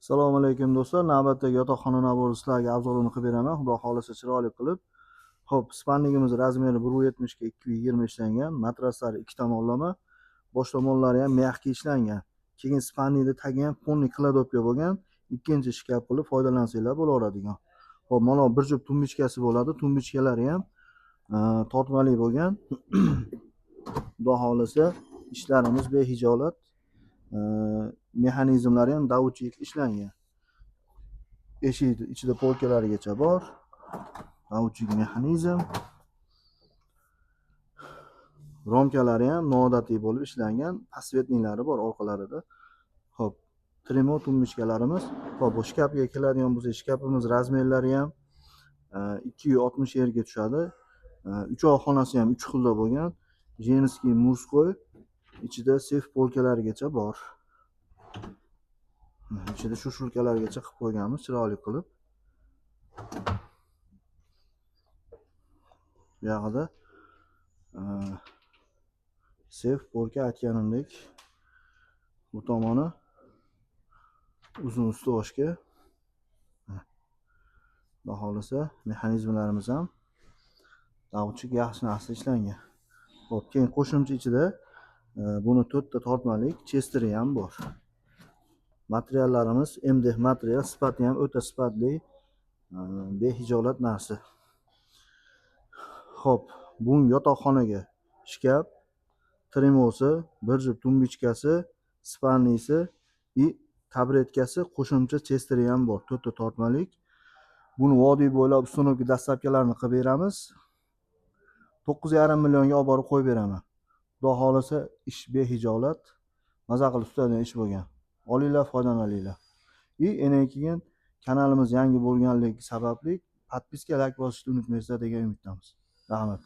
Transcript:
Assalomu alaykum do'stlar. Navbatdagi yotoqxona nabori sizlarga obzorini qilib beraman. Xudo xolasa chiroyli qilib. Xo'p, spanningimiz razmeri 1.70 ga 2.20 ishlangan. Matraslari ikki tomonlama. Bosh tomonlari ham mягкий ishlangan. Keyin spanningni tagi ham ponni kladopka bo'lgan. Ikkinchi shkaf qilib foydalansanglar bo'laveradigan. Xo'p, mana bir juft tumbichkasi bo'ladi. Tumbichkalari ham tortmali bo'lgan. Xudo xolasa ishlarimiz behijolat. Mexanizmlari ham davutchik ishlangan. Eshik ichida polkalarigacha bor. Davutchik mexanizm. Romkalari ham noodatiy bo'lib ishlangan. Pasvetninglari bor orqalarida. Xo'p, trimo tumbichkalarimiz. Xo'p, bu shkafga keladigan bo'lsa, shkafimiz razmerlari ham 260 yerga tushadi. Uchoq xonasi ham 3 xilda bo'lgan. Женский, мужской. Ichida sef polkalarigacha bor. Ichida shushulkalargacha qilib qo'yganmiz, chiroyli qilib. Bu yoqda sef polka aytganimdek, bu tomoni uzun ustoshka. Xudo xolasa mexanizmlarimiz ham davutchik yaxshi narsa ishlangan. Xo'p, keyin qo'shimcha ichida buni 4 ta tortmalik chesteri ham bor. Materiallarimiz MDF material, sifati ham o'ta sifatli, behijolat narsa. Xo'p, bu yotoqxonaga shkaf, trimosi, bir juft tumbichkasi, spannisi va tabretkasi, qo'shimcha chesteri ham bor, 4 ta tortmalik. Buni vodiy bo'ylab ustunovka dastlabkilarini qilib beramiz. 9,5 millionga olib borib qo'yib beraman. Xudo xolasa ish behijolat, maza qilib tutadigan ish bo'lgan. Olinglar, foydalaninglar. Endi keyin kanalimiz yangi bo'lganligi sababli podpiska, like bosishni unutmaysizlar degan umiddamiz. Rahmat.